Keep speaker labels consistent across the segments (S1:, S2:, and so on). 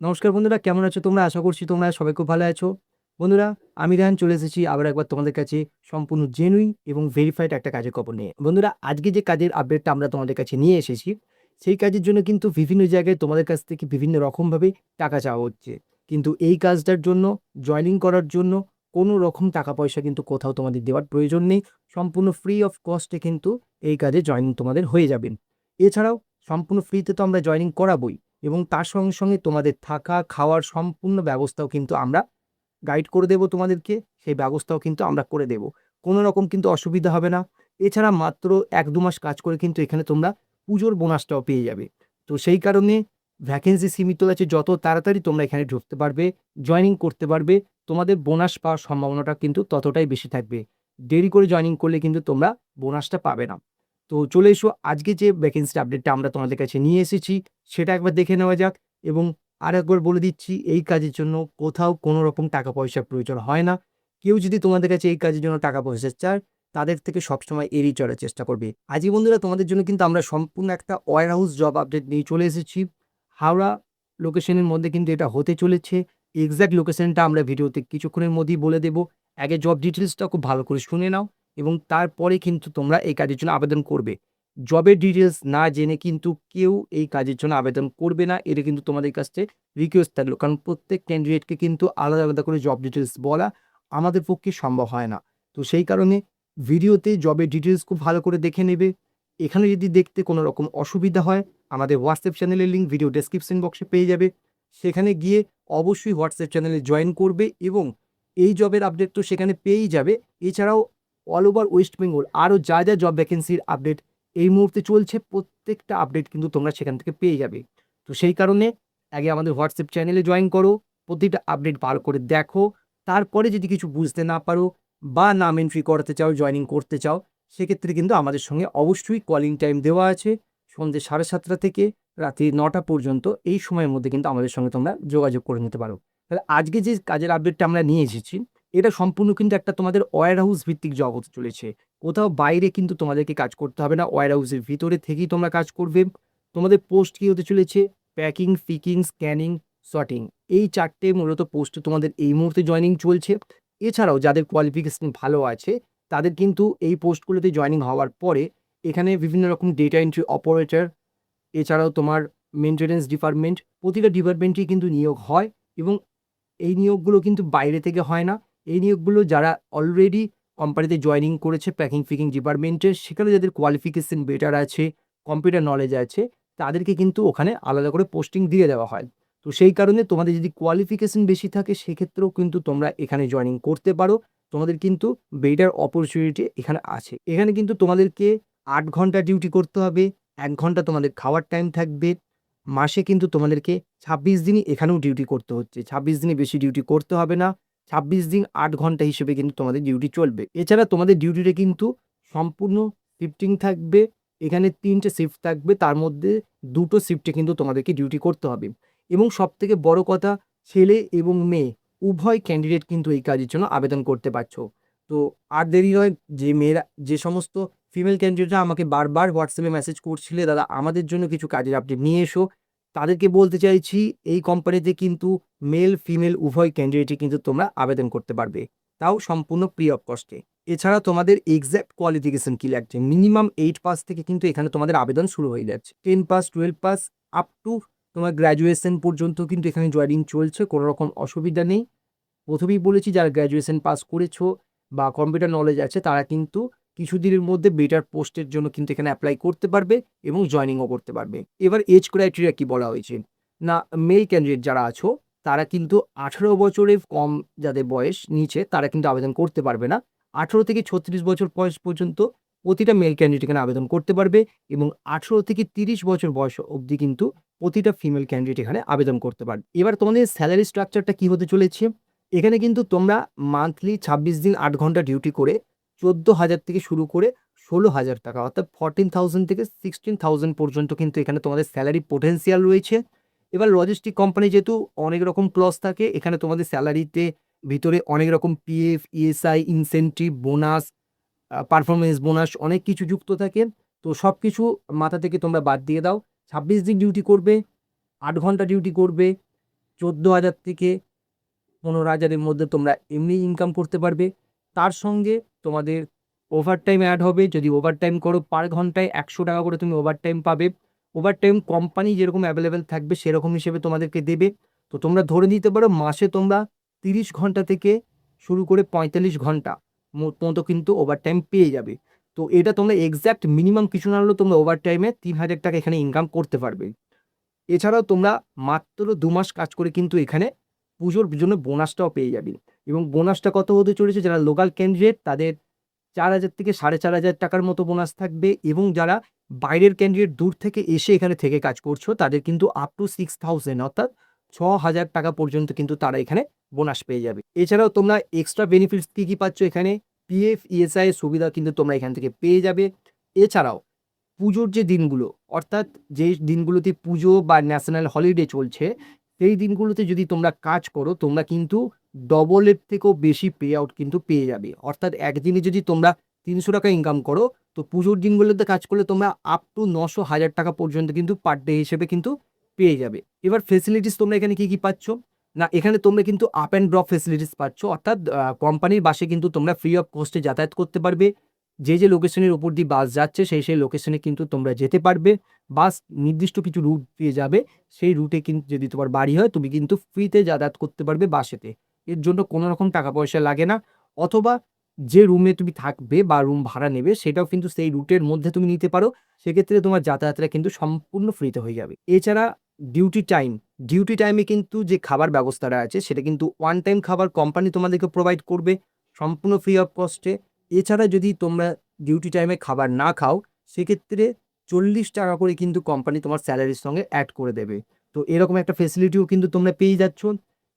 S1: নমস্কার বন্ধুরা, কেমন আছো তোমরা? আশা করছি তোমরা সবাই খুব ভালো আছো। বন্ধুরা, আমি রায়হান চলে এসেছি আবার একবার তোমাদের কাছে সম্পূর্ণ জেনুইন এবং ভেরিফাইড একটা কাজের খবর নিয়ে। বন্ধুরা, আজকে যে কাজের আপডেটটা আমরা তোমাদের কাছে নিয়ে এসেছি, সেই কাজের জন্য কিন্তু বিভিন্ন জায়গায় তোমাদের কাছ থেকে বিভিন্ন রকমভাবে টাকা চাওয়া হচ্ছে। কিন্তু এই কাজটার জন্য জয়েনিং করার জন্য কোনো রকম টাকা পয়সা কিন্তু কোথাও তোমাদের দেওয়ার প্রয়োজন নেই। সম্পূর্ণ ফ্রি অফ কস্টে কিন্তু এই কাজে জয়েনিং তোমাদের হয়ে যাবে। এছাড়াও সম্পূর্ণ ফ্রিতে তো আমরা জয়েনিং করাবোই, এবং তার সঙ্গে সঙ্গে তোমাদের থাকা খাওয়ার সম্পূর্ণ ব্যবস্থাও কিন্তু আমরা গাইড করে দেব তোমাদেরকে। সেই ব্যবস্থাও কিন্তু আমরা করে দেব, কোনো রকম কিন্তু অসুবিধা হবে না। এছাড়া মাত্র 1-2 মাস কাজ করে কিন্তু এখানে তোমরা পুজোর বোনাসটাও পেয়ে যাবে। তো সেই কারণে ভ্যাকেন্সি সীমিত আছে, যত তাড়াতাড়ি তোমরা এখানে ঢুকতে পারবে, জয়েনিং করতে পারবে, তোমাদের বোনাস পাওয়ার সম্ভাবনাটা কিন্তু ততটাই বেশি থাকবে। দেরি করে জয়েনিং করলে কিন্তু তোমরা বোনাসটা পাবে না। তো চলে এসো, আজকে যে ভ্যাকেন্সি আপডেটটা আমরা তোমাদের কাছে নিয়ে এসেছি সেটা একবার দেখে নেওয়া যাক। এবং আর একবার বলে দিচ্ছি, এই কাজের জন্য কোথাও কোনো রকম টাকা পয়সার প্রয়োজন হয় না। কেউ যদি তোমাদের কাছে এই কাজের জন্য টাকা পয়সা চায়, তাদের থেকে সবসময় এড়িয়ে চলার চেষ্টা করবে। আজই বন্ধুরা, তোমাদের জন্য কিন্তু আমরা সম্পূর্ণ একটা ওয়্যার হাউস জব আপডেট নিয়ে চলে এসেছি। হাওড়া লোকেশনের মধ্যে কিন্তু এটা হতে চলেছে। এক্সাক্ট লোকেশনটা আমরা ভিডিওতে কিছুক্ষণের মধ্যেই বলে দেব। আগে জব ডিটেলসটা খুব ভালো করে শুনে নাও, এবং তারপরে কিন্তু তোমরা এই কাজের জন্য আবেদন করবে। জবের ডিটেলস না জেনে কিন্তু কেউ এই কাজের জন্য আবেদন করবে না, এটা কিন্তু তোমাদের কাছে রিকোয়েস্ট থাকলো। কারণ প্রত্যেক ক্যান্ডিডেটকে কিন্তু আলাদা আলাদা করে জব ডিটেলস বলা আমাদের পক্ষে সম্ভব হয় না। তো সেই কারণে ভিডিওতে জবের ডিটেলস খুব ভালো করে দেখে নেবে। এখানে যদি দেখতে কোনো রকম অসুবিধা হয়, আমাদের হোয়াটসঅ্যাপ চ্যানেলের লিঙ্ক ভিডিও ডেসক্রিপশন বক্সে পেয়ে যাবে। সেখানে গিয়ে অবশ্যই হোয়াটসঅ্যাপ চ্যানেলে জয়েন করবে, এবং এই জবের আপডেট তো সেখানে পেয়েই যাবে। এছাড়াও অল ওভার ওয়েস্ট বেঙ্গল আরও যা যা জব ভ্যাকেন্সির আপডেট এই মুহূর্তে চলছে, প্রত্যেকটা আপডেট কিন্তু তোমরা সেখান থেকে পেয়ে যাবে। তো সেই কারণে আগে আমাদের হোয়াটসঅ্যাপ চ্যানেলে জয়েন করো, প্রতিটা আপডেট ভালো করে দেখো। তারপরে যদি কিছু বুঝতে না পারো বা নাম এন্ট্রি করাতে চাও, জয়েনিং করতে চাও, সেক্ষেত্রে কিন্তু আমাদের সঙ্গে অবশ্যই কলিং টাইম দেওয়া আছে। সন্ধ্যে 7:30 থেকে রাত্রি 9টা পর্যন্ত এই সময়ের মধ্যে কিন্তু আমাদের সঙ্গে তোমরা যোগাযোগ করে নিতে পারো। তাহলে আজকে যে কাজের আপডেটটা আমরা নিয়ে এসেছি, এটা সম্পূর্ণ কিন্তু একটা তোমাদের ওয়্যার হাউস ভিত্তিক জব হতে চলেছে। কোথাও বাইরে কিন্তু তোমাদেরকে কাজ করতে হবে না, ওয়্যার হাউসের ভিতরে থেকেই তোমরা কাজ করবে। তোমাদের পোস্ট কি হতে চলেছে? প্যাকিং, পিকিং, স্ক্যানিং, সর্টিং, এই 4টে মূলত পোস্টে তোমাদের এই মুহূর্তে জয়েনিং চলছে। এছাড়াও যাদের কোয়ালিফিকেশন ভালো আছে, তাদের কিন্তু এই পোস্টগুলোতে জয়েনিং হওয়ার পরে এখানে বিভিন্ন রকম ডেটা এন্ট্রি অপারেটর, এছাড়াও তোমার মেইনটেন্যান্স ডিপার্টমেন্ট, প্রতিটা ডিপার্টমেন্টেই কিন্তু নিয়োগ হয়। এবং এই নিয়োগগুলো কিন্তু বাইরে থেকে হয় না। এই নিয়োগগুলো যারা অলরেডি কোম্পানিতে জয়েনিং করেছে প্যাকিং ফিকিং ডিপার্টমেন্টে, সেখানে যাদের কোয়ালিফিকেশন বেটার আছে, কম্পিউটার নলেজ আছে, তাদেরকে কিন্তু ওখানে আলাদা করে পোস্টিং দিয়ে দেওয়া হয়। তো সেই কারণে তোমাদের যদি কোয়ালিফিকেশন বেশি থাকে, সেক্ষেত্রেও কিন্তু তোমরা এখানে জয়েনিং করতে পারো। তোমাদের কিন্তু বেটার অপরচুনিটি এখানে আছে। এখানে কিন্তু তোমাদেরকে 8 ঘন্টা ডিউটি করতে হবে, 1 ঘন্টা তোমাদের খাওয়ার টাইম থাকবে। মাসে কিন্তু তোমাদেরকে 26 দিনই এখানেও ডিউটি করতে হচ্ছে। 26 দিনে বেশি ডিউটি করতে হবে না। 26 দিন 8 ঘন্টা হিসেবে কিন্তু তোমাদের ডিউটি চলবে। এছাড়া তোমাদের ডিউটিটা কিন্তু সম্পূর্ণ শিফটিং থাকবে। এখানে ৩ টে শিফট থাকবে, তার মধ্যে ২ টো শিফটে কিন্তু তোমাদেরকে ডিউটি করতে হবে। এবং সবথেকে বড় কথা, ছেলে এবং মেয়ে উভয় ক্যান্ডিডেট কিন্তু এই কাজের জন্য আবেদন করতে পারছো। তো আর দেরি নয়, যে মেয়েরা, যে সমস্ত ফিমেল ক্যান্ডিডেটরা আমাকে বারবার হোয়াটসঅ্যাপে মেসেজ করছিলে, দাদা আমাদের জন্য কিছু কাজের আপডেট নিয়ে এসো, তাদেরকে বলতে চাইছি এই কোম্পানিতে কিন্তু মেল ফিমেল উভয় ক্যান্ডিডেটই কিন্তু তোমরা আবেদন করতে পারবে, তাও সম্পূর্ণ ফ্রি অফ কস্টে। এছাড়া তোমাদের এক্সাক্ট কোয়ালিফিকেশন কি লাগছে, মিনিমাম 8 পাস থেকে কিন্তু এখানে তোমাদের আবেদন শুরু হয়ে যাচ্ছে। 10 পাস, 12 পাস, আপ টু তোমার গ্র্যাজুয়েশন পর্যন্ত কিন্তু এখানে জয়েনিং চলছে, কোনো রকম অসুবিধা নেই। প্রথমেই বলেছি, যারা গ্র্যাজুয়েশন পাস করেছো বা কম্পিউটার নলেজ আছে, তারা কিন্তু কিছুদিনের মধ্যে বেটার পোস্টের জন্য কিন্তু এখানে অ্যাপ্লাই করতে পারবে এবং জয়েনিংও করতে পারবে। এবার এজ ক্রাইটেরিয়া কি বলা হয়েছে না, মেল ক্যান্ডিডেট যারা আছো, তারা কিন্তু 18 বছরের কম যাদের বয়স নিচে, তারা কিন্তু আবেদন করতে পারবে না। 18 থেকে 36 বছর বয়স পর্যন্ত প্রতিটা মেল ক্যান্ডিডেট এখানে আবেদন করতে পারবে, এবং 18 থেকে 30 বছর বয়স অবধি কিন্তু প্রতিটা ফিমেল ক্যান্ডিডেট এখানে আবেদন করতে পারবে। এবার তোমাদের স্যালারি স্ট্রাকচারটা কি হতে চলেছে, এখানে কিন্তু তোমরা মান্থলি 26 দিন 8 ঘন্টা ডিউটি করে 14,000 থেকে শুরু করে 16,000 টাকা, অর্থাৎ 14,000 থেকে 16,000 পর্যন্ত কিন্তু এখানে তোমাদের স্যালারি পোটেন্সিয়াল রয়েছে। এবার লজিস্টিক কোম্পানি যেহেতু অনেক রকম ক্লজ থাকে, এখানে তোমাদের স্যালারিতে ভিতরে অনেক রকম PF, ESI, incentive, bonus, performance bonus অনেক কিছু যুক্ত থাকে। তো সব কিছু মাথা থেকে তোমরা বাদ দিয়ে দাও। 26 দিন ডিউটি করবে, 8 ঘন্টা ডিউটি করবে, 14,000 থেকে 15,000-এর মধ্যে তোমরা এমনি ইনকাম করতে পারবে। তার সঙ্গে তোমাদের ওভারটাইম অ্যাড হবে। যদি ওভারটাইম করো পার ঘন্টায় 100 টাকা করে তুমি ওভারটাইম পাবে। ওভারটাইম কোম্পানি যেরকম অ্যাভেলেবেল থাকবে সেরকম হিসেবে তোমাদেরকে দেবে। তো তোমরা ধরে নিতে পারো মাসে তোমরা 30 ঘন্টা থেকে শুরু করে 45 ঘন্টা মতো কিন্তু ওভারটাইম পেয়ে যাবে। তো এটা তোমরা এক্সাক্ট মিনিমাম কিছু না হলেও তোমরা ওভারটাইমে 3,000 টাকা এখানে ইনকাম করতে পারবে। এছাড়াও তোমরা মাত্র 2 মাস কাজ করে কিন্তু এখানে পুজোর জন্য বোনাসটাও পেয়ে যাবে। এবং বোনাসটা কত হতে চলেছে, যারা লোকাল ক্যান্ডিডেট তাদের 4,000 থেকে 4,500 টাকার মতো বোনাস থাকবে, এবং যারা বাইরের ক্যান্ডিডেট দূর থেকে এসে এখানে থেকে কাজ করছো তাদের কিন্তু আপ টু 6,000 অর্থাৎ 6,000 টাকা পর্যন্ত কিন্তু তারা এখানে বোনাস পেয়ে যাবে। এছাড়াও তোমরা এক্সট্রা বেনিফিটস কী পাচ্ছ এখানে, পিএফ ইএসআই সুবিধা কিন্তু তোমরা এখান থেকে পেয়ে যাবে। এছাড়াও পুজোর যে দিনগুলো, অর্থাৎ যে দিনগুলোতে পুজো বা ন্যাশনাল হলিডে চলছে সেই দিনগুলোতে যদি তোমরা কাজ করো তোমরা কিন্তু ডবলের থেকেও বেশি পে আউট কিন্তু পেয়ে যাবে। অর্থাৎ একদিনে যদি তোমরা 300 টাকা ইনকাম করো, তো পুজোর দিনগুলোতে কাজ করলে তোমরা আপ টু 900-1,000 টাকা পর্যন্ত কিন্তু পার ডে হিসেবে কিন্তু পেয়ে যাবে। এবার ফেসিলিটিস তোমরা এখানে কি পাচ্ছ না, এখানে তোমরা কিন্তু আপ অ্যান্ড ড্রপ ফেসিলিটিস পাচ্ছ। অর্থাৎ কোম্পানির বাসে কিন্তু তোমরা ফ্রি অফ কস্টে যাতায়াত করতে পারবে। যে লোকেশনের উপর দিয়ে বাস যাচ্ছে সেই লোকেশনে কিন্তু তোমরা যেতে পারবে। বাস নির্দিষ্ট কিছু রুট দিয়ে যাবে, সেই রুটে কিন্তু যদি তোমার বাড়ি হয় তুমি কিন্তু ফ্রিতে যাতায়াত করতে পারবে বাসেতে। এর জন্য কোনো রকম টাকা পয়সা লাগে না। অথবা যে রুমে তুমি থাকবে বা রুম ভাড়া নেবে সেটাও কিন্তু সেই রুটের মধ্যে তুমি নিতে পারো। সেক্ষেত্রে তোমার যাতায়াতটা কিন্তু সম্পূর্ণ ফ্রিতে হয়ে যাবে। এছাড়া ডিউটি টাইমে কিন্তু যে খাবার ব্যবস্থাটা আছে সেটা কিন্তু ওয়ান টাইম খাবার কোম্পানি তোমাদেরকে প্রোভাইড করবে সম্পূর্ণ ফ্রি অফ কস্টে। এছাড়া যদি তোমরা ডিউটি টাইমে খাবার না খাও সেক্ষেত্রে 40 টাকা করে কিন্তু কোম্পানি তোমার স্যালারির সঙ্গে অ্যাড করে দেবে। তো এরকম একটা ফেসিলিটিও কিন্তু তোমরা পেয়ে যাচ্ছ।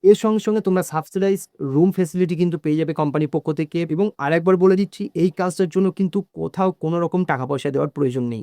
S1: এর সঙ্গে সঙ্গে তোমরা সাবসিডাইজ রুম ফেসিলিটি কিন্তু পেয়ে যাবে কোম্পানির পক্ষ থেকে। এবং আরেকবার বলে দিচ্ছি, এই কাজটার জন্য কিন্তু কোথাও কোনো রকম টাকা পয়সা দেওয়ার প্রয়োজন নেই।